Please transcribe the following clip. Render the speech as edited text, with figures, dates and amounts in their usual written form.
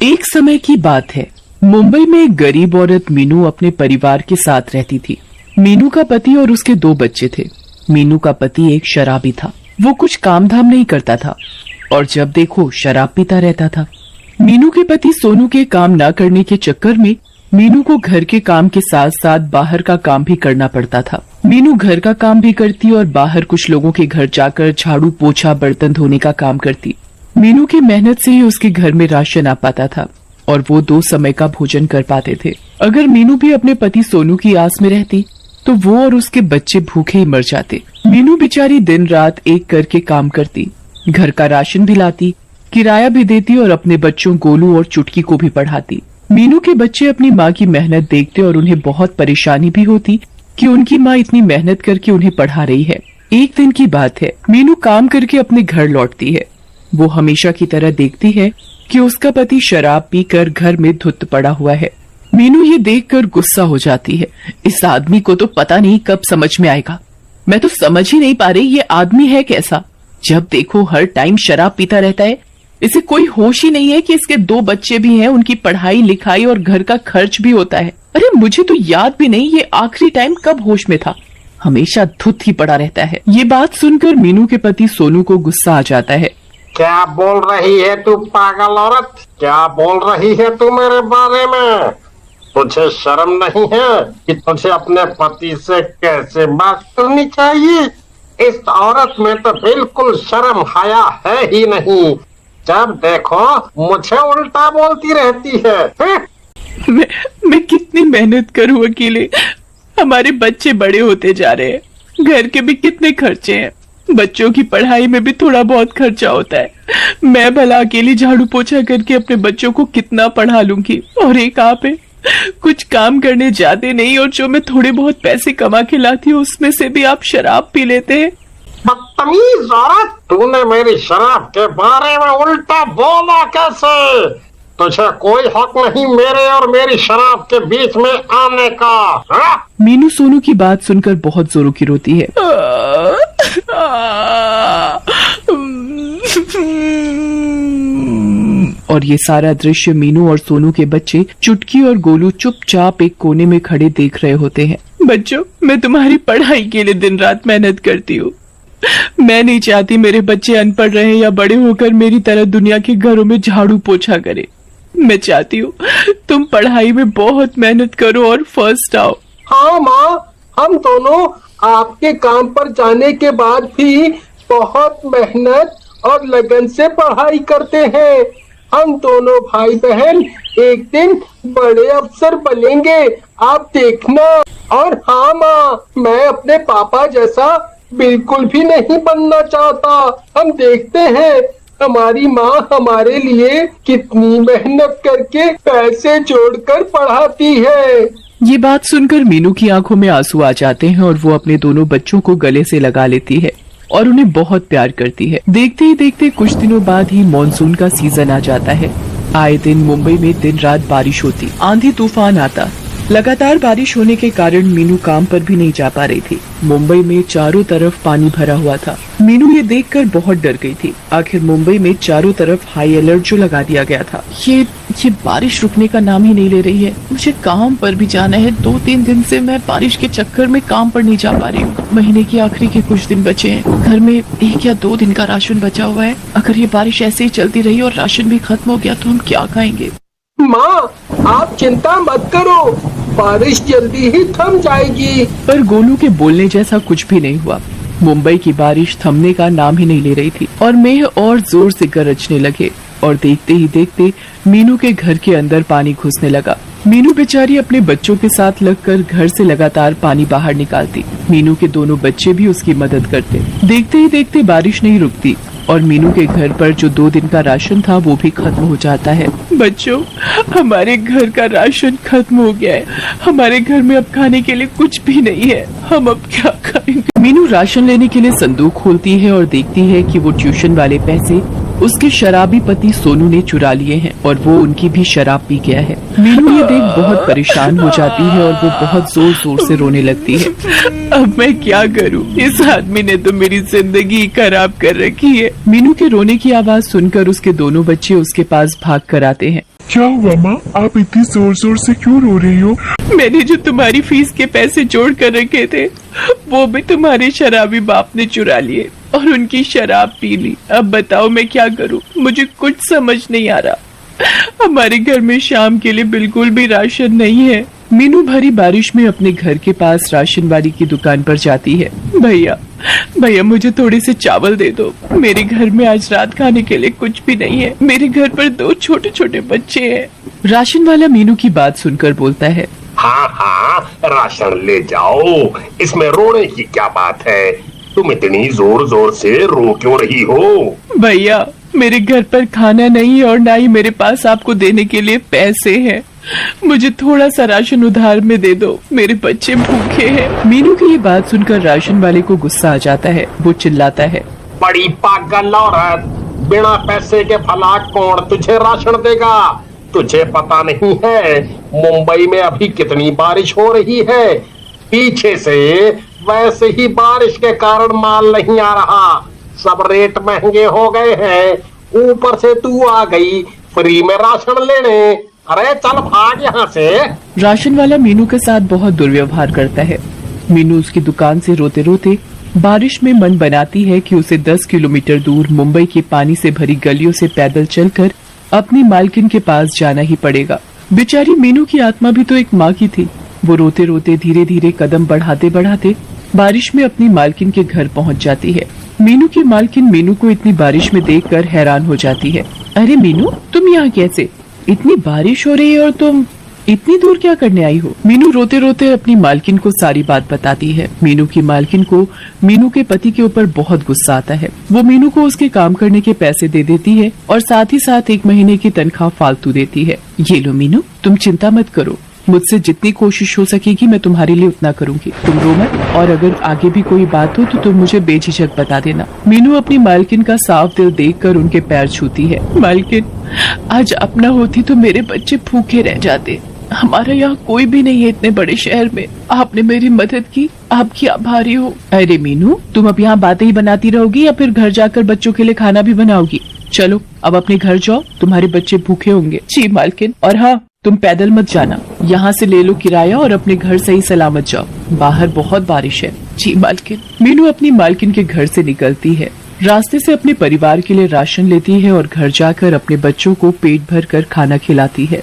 एक समय की बात है। मुंबई में एक गरीब औरत मीनू अपने परिवार के साथ रहती थी। मीनू का पति और उसके 2 बच्चे थे। मीनू का पति एक शराबी था। वो कुछ काम धाम नहीं करता था और जब देखो शराब पीता रहता था। मीनू के पति सोनू के काम न करने के चक्कर में मीनू को घर के काम के साथ साथ बाहर का काम भी करना पड़ता था। मीनू घर का काम भी करती और बाहर कुछ लोगों के घर जाकर झाड़ू पोछा बर्तन धोने का काम करती। मीनू की मेहनत से ही उसके घर में राशन आ पाता था और वो 2 समय का भोजन कर पाते थे। अगर मीनू भी अपने पति सोनू की आस में रहती तो वो और उसके बच्चे भूखे ही मर जाते। मीनू बेचारी दिन रात एक करके काम करती, घर का राशन भी लाती, किराया भी देती और अपने बच्चों गोलू और चुटकी को भी पढ़ाती। मीनू के बच्चे अपनी माँ की मेहनत देखते और उन्हें बहुत परेशानी भी होती कि उनकी माँ इतनी मेहनत करके उन्हें पढ़ा रही है। एक दिन की बात है, मीनू काम करके अपने घर लौटती है। वो हमेशा की तरह देखती है कि उसका पति शराब पीकर घर में धुत पड़ा हुआ है। मीनू ये देखकर गुस्सा हो जाती है। इस आदमी को तो पता नहीं कब समझ में आएगा। मैं तो समझ ही नहीं पा रही ये आदमी है कैसा। जब देखो हर टाइम शराब पीता रहता है। इसे कोई होश ही नहीं है कि इसके 2 बच्चे भी हैं, उनकी पढ़ाई लिखाई और घर का खर्च भी होता है। अरे मुझे तो याद भी नहीं ये आखिरी टाइम कब होश में था। हमेशा धुत ही पड़ा रहता है। ये बात सुनकर मीनू के पति सोनू को गुस्सा आ जाता है। क्या बोल रही है तू पागल औरत? क्या बोल रही है तू मेरे बारे में? तुझे शर्म नहीं है कि तुझे अपने पति से कैसे बात करनी चाहिए? इस औरत में तो बिल्कुल शर्म हया है ही नहीं। जब देखो मुझे उल्टा बोलती रहती है। मैं कितनी मेहनत करूं अकेले। हमारे बच्चे बड़े होते जा रहे हैं, घर के भी कितने खर्चे हैं, बच्चों की पढ़ाई में भी थोड़ा बहुत खर्चा होता है। मैं भला अकेली झाड़ू पोछा करके अपने बच्चों को कितना पढ़ा लूंगी। और एक आप है, कुछ काम करने जाते नहीं और जो मैं थोड़े बहुत पैसे कमा के लाती हूँ उसमें से भी आप शराब पी लेते हैं। बदतमीज औरत, तूने मेरी शराब के बारे में उल्टा बोला कैसे? तुझे कोई हक नहीं मेरे और मेरी शराब के बीच में आने का। हा? मीनू सोनू की बात सुनकर बहुत जोरों की रोती है। और ये सारा दृश्य मीनू और सोनू के बच्चे चुटकी और गोलू चुपचाप एक कोने में खड़े देख रहे होते हैं। बच्चों, मैं तुम्हारी पढ़ाई के लिए दिन रात मेहनत करती हूँ। मैं नहीं चाहती मेरे बच्चे अनपढ़ रहे या बड़े होकर मेरी तरह दुनिया के घरों में झाड़ू पोछा करे। मैं चाहती हूँ तुम पढ़ाई में बहुत मेहनत करो और फर्स्ट आओ। हाँ माँ, हम दोनों आपके काम पर जाने के बाद भी बहुत मेहनत और लगन से पढ़ाई करते हैं। हम दोनों भाई बहन एक दिन बड़े अफसर बनेंगे, आप देखना। और हाँ माँ, मैं अपने पापा जैसा बिल्कुल भी नहीं बनना चाहता। हम देखते हैं हमारी माँ हमारे लिए कितनी मेहनत करके पैसे जोड़कर पढ़ाती है। ये बात सुनकर मीनू की आंखों में आंसू आ जाते हैं और वो अपने दोनों बच्चों को गले से लगा लेती है और उन्हें बहुत प्यार करती है। देखते ही देखते कुछ दिनों बाद ही मॉनसून का सीजन आ जाता है। आए दिन मुंबई में दिन रात बारिश होती, आंधी तूफान आता। लगातार बारिश होने के कारण मीनू काम पर भी नहीं जा पा रही थी। मुंबई में चारों तरफ पानी भरा हुआ था। मीनू ये देखकर बहुत डर गई थी। आखिर मुंबई में चारों तरफ हाई अलर्ट जो लगा दिया गया था। ये बारिश रुकने का नाम ही नहीं ले रही है। मुझे काम पर भी जाना है। 2-3 दिन से मैं बारिश के चक्कर में काम पर नहीं जा पा रही हूँ। महीने की आखिरी के कुछ दिन बचे हैं। घर में 1 या 2 दिन का राशन बचा हुआ है। अगर ये बारिश ऐसे ही चलती रही और राशन भी खत्म हो गया तो हम क्या खाएंगे? माँ, आप चिंता मत करो, बारिश जल्दी ही थम जाएगी। पर गोलू के बोलने जैसा कुछ भी नहीं हुआ। मुंबई की बारिश थमने का नाम ही नहीं ले रही थी और मेघ और जोर से गरजने लगे और देखते ही देखते मीनू के घर के अंदर पानी घुसने लगा। मीनू बेचारी अपने बच्चों के साथ लगकर घर से लगातार पानी बाहर निकालती। मीनू के दोनों बच्चे भी उसकी मदद करते। देखते ही देखते बारिश नहीं रुकती और मीनू के घर पर जो 2 दिन का राशन था वो भी खत्म हो जाता है। बच्चों, हमारे घर का राशन खत्म हो गया है। हमारे घर में अब खाने के लिए कुछ भी नहीं है। हम अब क्या खाएंगे? मीनू राशन लेने के लिए संदूक खोलती है और देखती है कि वो ट्यूशन वाले पैसे उसके शराबी पति सोनू ने चुरा लिए हैं और वो उनकी भी शराब पी गया है। मीनू ये देख बहुत परेशान हो जाती है और वो बहुत जोर जोर से रोने लगती है। अब मैं क्या करूं? इस आदमी ने तो मेरी जिंदगी खराब कर रखी है। मीनू के रोने की आवाज सुनकर उसके दोनों बच्चे उसके पास भाग कर आते हैं। क्या हुआ माँ, आप इतनी जोर जोर से क्यों रो रही हो? मैंने जो तुम्हारी फीस के पैसे जोड़ कर रखे थे वो भी तुम्हारे शराबी बाप ने चुरा लिए और उनकी शराब पी ली। अब बताओ मैं क्या करूं? मुझे कुछ समझ नहीं आ रहा। हमारे घर में शाम के लिए बिल्कुल भी राशन नहीं है। मीनू भरी बारिश में अपने घर के पास राशन वाली की दुकान पर जाती है। भैया भैया मुझे थोड़े से चावल दे दो। मेरे घर में आज रात खाने के लिए कुछ भी नहीं है। मेरे घर पर 2 छोटे छोटे बच्चे हैं। राशन वाला मीनू की बात सुनकर बोलता है, हाँ हाँ, राशन ले जाओ, इसमें रोने की क्या बात है? तुम इतनी जोर जोर से रो क्यों रही हो? भैया मेरे घर पर खाना नहीं है और ना ही मेरे पास आपको देने के लिए पैसे हैं। मुझे थोड़ा सा राशन उधार में दे दो, मेरे बच्चे भूखे हैं। मीनू की ये बात सुनकर राशन वाले को गुस्सा आ जाता है। वो चिल्लाता है, बड़ी पागल औरत, बिना पैसे के भला कौन तुझे राशन देगा? तुझे पता नहीं है मुंबई में अभी कितनी बारिश हो रही है? पीछे से वैसे ही बारिश के कारण माल नहीं आ रहा, सब रेट महंगे हो गए हैं, ऊपर से तू आ गई फ्री में राशन लेने। अरे चल भाग यहाँ से। राशन वाला मीनू के साथ बहुत दुर्व्यवहार करता है। मीनू उसकी दुकान से रोते रोते बारिश में मन बनाती है कि उसे 10 किलोमीटर दूर मुंबई की पानी से भरी गलियों से पैदल चलकर अपनी मालकिन के पास जाना ही पड़ेगा। बेचारी मीनू की आत्मा भी तो एक माँ की थी। वो रोते रोते धीरे धीरे कदम बढ़ाते बढ़ाते बारिश में अपनी मालकिन के घर पहुंच जाती है। मीनू की मालकिन मीनू को इतनी बारिश में देखकर हैरान हो जाती है। अरे मीनू, तुम यहाँ कैसे? इतनी बारिश हो रही है और तुम इतनी दूर क्या करने आई हो? मीनू रोते रोते अपनी मालकिन को सारी बात बताती है। मीनू की मालकिन को मीनू के पति के ऊपर बहुत गुस्सा आता है। वो मीनू को उसके काम करने के पैसे दे देती है और साथ ही साथ 1 महीने की तनख्वाह फालतू देती है। ये लो मीनू, तुम चिंता मत करो, मुझसे जितनी कोशिश हो सकेगी मैं तुम्हारे लिए उतना करूंगी। तुम रो मत, और अगर आगे भी कोई बात हो तो तुम मुझे बेझिझक बता देना। मीनू अपनी मालकिन का साफ दिल देखकर उनके पैर छूती है। मालकिन, आज अपना होती तो मेरे बच्चे भूखे रह जाते। हमारा यहाँ कोई भी नहीं है इतने बड़े शहर में। आपने मेरी मदद की, आपकी आभारी हो। अरे मीनू, तुम अब यहाँ बातें ही बनाती रहोगी या फिर घर जाकर बच्चों के लिए खाना भी बनाओगी? चलो अब अपने घर जाओ, तुम्हारे बच्चे भूखे होंगे। जी मालकिन, और हाँ, तुम पैदल मत जाना, यहाँ से ले लो किराया और अपने घर सही सलामत जाओ। बाहर बहुत बारिश है। जी मालकिन। मीनू अपनी मालकिन के घर से निकलती है। रास्ते से अपने परिवार के लिए राशन लेती है और घर जाकर अपने बच्चों को पेट भर कर खाना खिलाती है।